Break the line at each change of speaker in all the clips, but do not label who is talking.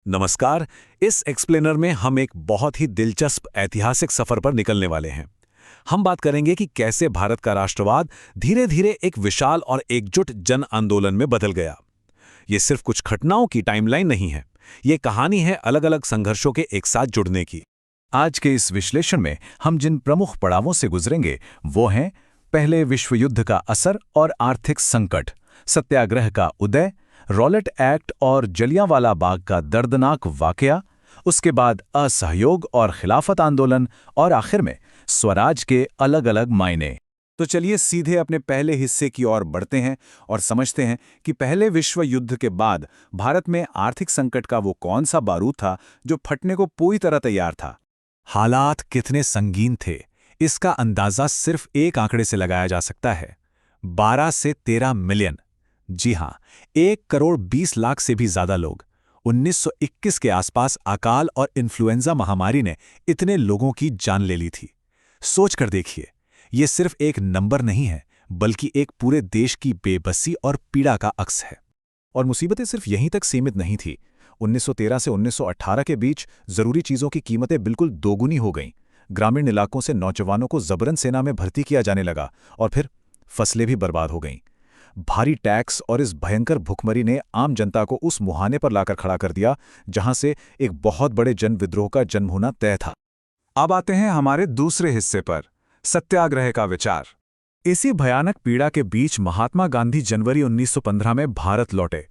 नमस्कार। इस एक्सप्लेनर में हम एक बहुत ही दिलचस्प ऐतिहासिक सफर पर निकलने वाले हैं। हम बात करेंगे कि कैसे भारत का राष्ट्रवाद धीरे धीरे एक विशाल और एकजुट जन आंदोलन में बदल गया। ये सिर्फ कुछ घटनाओं की टाइमलाइन नहीं है, ये कहानी है अलग अलग संघर्षों के एक साथ जुड़ने की।
आज के इस विश्लेषण में हम जिन प्रमुख पड़ावों से गुजरेंगे वो हैं पहले विश्व युद्ध का असर और आर्थिक संकट, सत्याग्रह का उदय, रॉलेट एक्ट और जलियांवाला बाग का दर्दनाक वाकया, उसके बाद असहयोग और खिलाफत आंदोलन और आखिर में स्वराज के अलग अलग मायने। तो चलिए सीधे अपने पहले हिस्से की ओर बढ़ते हैं और समझते हैं कि पहले विश्व युद्ध के बाद भारत में आर्थिक संकट का वो कौन सा बारूद था जो फटने को पूरी तरह तैयार था।
हालात कितने संगीन थे, इसका अंदाजा सिर्फ एक आंकड़े से लगाया जा सकता है। 12 से 13 मिलियन, जी हां, 1,20,00,000 से भी ज्यादा लोग। 1921 के आसपास अकाल और इन्फ्लुएंजा महामारी ने इतने लोगों की जान ले ली थी। सोच कर देखिए, ये सिर्फ एक नंबर नहीं है, बल्कि एक पूरे देश की बेबसी और पीड़ा का अक्स है। और मुसीबतें सिर्फ यहीं तक सीमित नहीं थी। 1913 से 1918 के बीच जरूरी चीजों की कीमतें बिल्कुल दोगुनी हो गईं। ग्रामीण इलाकों से नौजवानों को जबरन सेना में भर्ती किया जाने लगा और फिर फसलें भी बर्बाद हो गईं। भारी टैक्स और इस भयंकर भुखमरी ने आम जनता को उस मुहाने पर लाकर खड़ा कर दिया जहां से एक बहुत बड़े जन विद्रोह का जन्म होना तय था।
अब आते हैं हमारे दूसरे हिस्से पर, सत्याग्रह का विचार। इसी भयानक पीड़ा के बीच महात्मा गांधी जनवरी 1915 में भारत लौटे।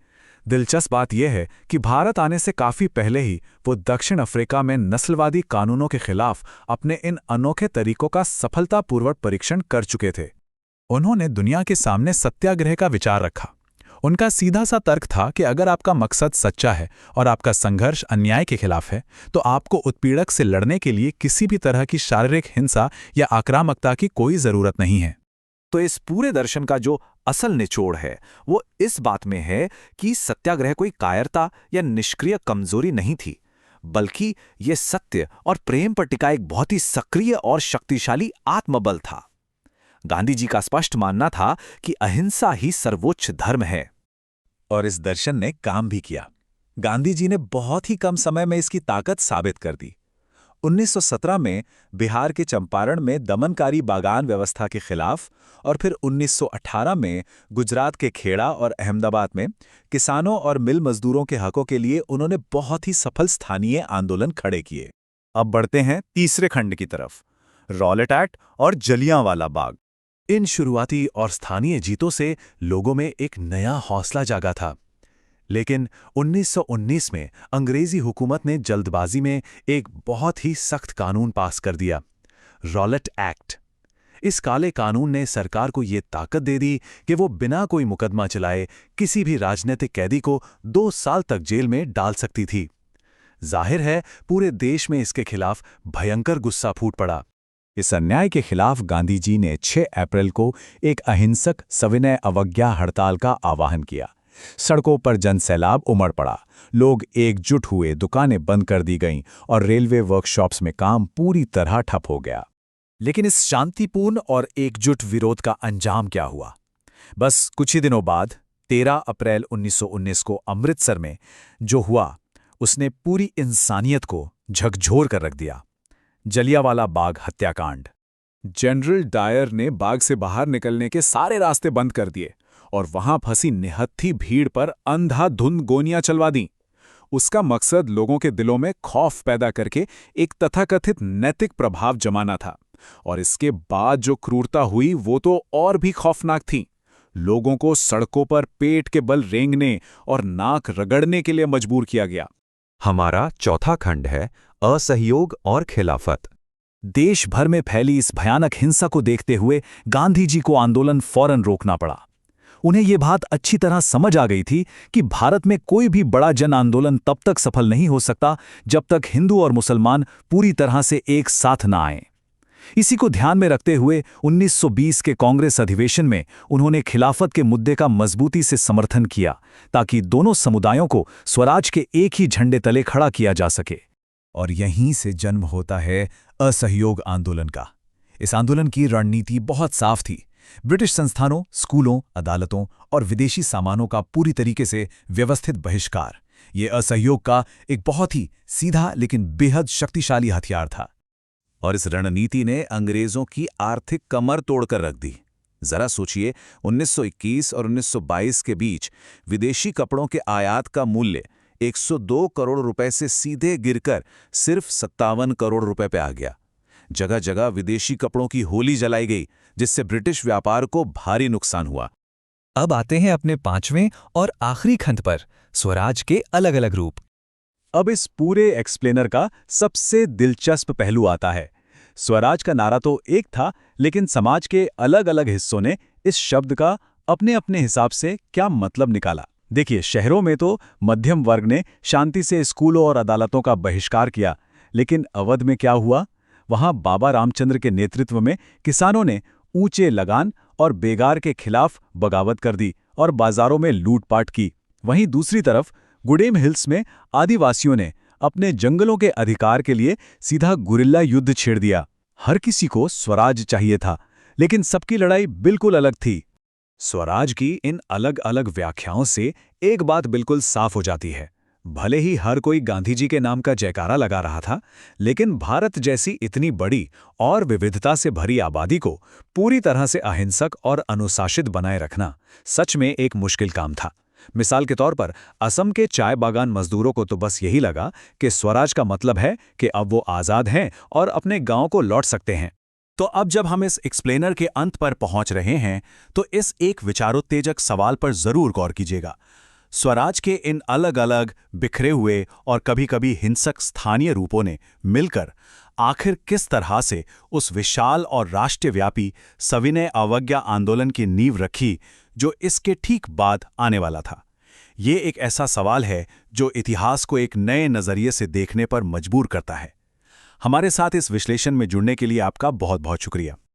दिलचस्प बात यह है कि भारत आने से काफी पहले ही वो दक्षिण अफ्रीका में नस्लवादी कानूनों के खिलाफ अपने इन अनोखे तरीकों का सफलतापूर्वक परीक्षण कर चुके थे। उन्होंने दुनिया के सामने सत्याग्रह का विचार रखा। उनका सीधा सा तर्क था कि अगर आपका मकसद सच्चा है और आपका संघर्ष अन्याय के खिलाफ है, तो आपको उत्पीड़क से लड़ने के लिए किसी भी तरह की शारीरिक हिंसा या आक्रामकता की कोई जरूरत नहीं है।
तो इस पूरे दर्शन का जो असल निचोड़ है वो इस बात में है कि सत्याग्रह कोई कायरता या निष्क्रिय कमजोरी नहीं थी, बल्कि ये सत्य और प्रेम पर टिका एक बहुत ही सक्रिय और शक्तिशाली आत्मबल था। गांधी जी का स्पष्ट मानना था कि अहिंसा ही सर्वोच्च धर्म है।
और इस दर्शन ने काम भी किया। गांधी जी ने बहुत ही कम समय में इसकी ताकत साबित कर दी। 1917 में बिहार के चंपारण में दमनकारी बागान व्यवस्था के खिलाफ और फिर 1918 में गुजरात के खेड़ा और अहमदाबाद में किसानों और मिल मजदूरों के हकों के लिए उन्होंने बहुत ही सफल स्थानीय आंदोलन खड़े किए। अब बढ़ते हैं तीसरे खंड की तरफ, रॉलेट एक्ट और जलियांवाला बाग।
इन शुरुआती और स्थानीय जीतों से लोगों में एक नया हौसला जागा था। लेकिन 1919 में अंग्रेजी हुकूमत ने जल्दबाजी में एक बहुत ही सख्त कानून पास कर दिया, रॉलेट एक्ट। इस काले कानून ने सरकार को ये ताकत दे दी कि वो बिना कोई मुकदमा चलाए किसी भी राजनीतिक कैदी को 2 साल तक जेल में डाल सकती थी। जाहिर है, पूरे देश में इसके खिलाफ भयंकर गुस्सा फूट पड़ा।
इस अन्याय के खिलाफ गांधी जी ने 6 अप्रैल को एक अहिंसक सविनय अवज्ञा हड़ताल का आह्वान किया। सड़कों पर जनसैलाब उमड़ पड़ा, लोग एकजुट हुए, दुकानें बंद कर दी गईं और रेलवे वर्कशॉप्स में काम पूरी तरह ठप हो गया।
लेकिन इस शांतिपूर्ण और एकजुट विरोध का अंजाम क्या हुआ? बस कुछ ही दिनों बाद 13 अप्रैल 1919 को अमृतसर में जो हुआ उसने पूरी इंसानियत को झकझोर कर रख दिया। जलियांवाला बाग हत्याकांड।
जनरल डायर ने बाग से बाहर निकलने के सारे रास्ते बंद कर दिए और वहां फंसी निहत्थी भीड़ पर अंधाधुंध गोलियां चलवा दी। उसका मकसद लोगों के दिलों में खौफ पैदा करके एक तथाकथित नैतिक प्रभाव जमाना था। और इसके बाद जो क्रूरता हुई वो तो और भी खौफनाक थी। लोगों को सड़कों पर पेट के बल रेंगने और नाक रगड़ने के लिए मजबूर किया गया।
हमारा चौथा खंड है असहयोग और खिलाफत।
देश भर में फैली इस भयानक हिंसा को देखते हुए गांधी जी को आंदोलन फौरन रोकना पड़ा। उन्हें ये बात अच्छी तरह समझ आ गई थी कि भारत में कोई भी बड़ा जन आंदोलन तब तक सफल नहीं हो सकता जब तक हिंदू और मुसलमान पूरी तरह से एक साथ न आएं। इसी को ध्यान में रखते हुए 1920 के कांग्रेस अधिवेशन में उन्होंने खिलाफत के मुद्दे का मजबूती से समर्थन किया ताकि दोनों समुदायों को स्वराज के एक ही झंडे तले खड़ा किया जा सके।
और यहीं से जन्म होता है असहयोग आंदोलन का। इस आंदोलन की रणनीति बहुत साफ थी। ब्रिटिश संस्थानों, स्कूलों, अदालतों और विदेशी सामानों का पूरी तरीके से व्यवस्थित बहिष्कार, ये असहयोग का एक बहुत ही सीधा लेकिन बेहद शक्तिशाली हथियार था।
और इस रणनीति ने अंग्रेजों की आर्थिक कमर तोड़कर रख दी। जरा सोचिए, 1921 और 1922 के बीच विदेशी कपड़ों के आयात का मूल्य 102 करोड़ रुपए से सीधे गिरकर सिर्फ 57 करोड़ रुपए पे आ गया। जगह जगह विदेशी कपड़ों की होली जलाई गई, जिससे ब्रिटिश व्यापार को भारी नुकसान हुआ।
अब आते हैं अपने 5वें और आखिरी खंड पर, स्वराज के अलग अलग रूप।
अब इस पूरे एक्सप्लेनर का सबसे दिलचस्प पहलू आता है। स्वराज का नारा तो एक था, लेकिन समाज के अलग अलग हिस्सों ने इस शब्द का अपने अपने हिसाब से क्या मतलब निकाला। देखिए, शहरों में तो मध्यम वर्ग ने शांति से स्कूलों और अदालतों का बहिष्कार किया, लेकिन अवध में क्या हुआ? वहां बाबा रामचंद्र के नेतृत्व में किसानों ने ऊंचे लगान और बेगार के खिलाफ बगावत कर दी और बाजारों में लूटपाट की। वहीं दूसरी तरफ गुडेम हिल्स में आदिवासियों ने अपने जंगलों के अधिकार के लिए सीधा गुरिल्ला युद्ध छेड़ दिया। हर किसी को स्वराज चाहिए था, लेकिन सबकी लड़ाई बिल्कुल अलग थी। स्वराज की इन अलग अलग व्याख्याओं से एक बात बिल्कुल साफ हो जाती है। भले ही हर कोई गांधी जी के नाम का जयकारा लगा रहा था, लेकिन भारत जैसी इतनी बड़ी और विविधता से भरी आबादी को पूरी तरह से अहिंसक और अनुशासित बनाए रखना सच में एक मुश्किल काम था। मिसाल के तौर पर असम के चाय बागान मजदूरों को तो बस यही लगा कि स्वराज का मतलब है कि अब वो आज़ाद हैं और अपने गांव को लौट सकते हैं।
तो अब जब हम इस एक्सप्लेनर के अंत पर पहुंच रहे हैं, तो इस एक विचारोत्तेजक सवाल पर जरूर गौर कीजिएगा। स्वराज के इन अलग अलग बिखरे हुए और कभी-कभी हिंसक स्थानीय रूपों ने मिलकर आखिर किस तरह से उस विशाल और राष्ट्रव्यापी सविनय अवज्ञा आंदोलन की नींव रखी, जो इसके ठीक बाद आने वाला था। ये एक ऐसा सवाल है जो इतिहास को एक नए नज़रिए से देखने पर मजबूर करता है। हमारे साथ इस विश्लेषण में जुड़ने के लिए आपका बहुत बहुत शुक्रिया।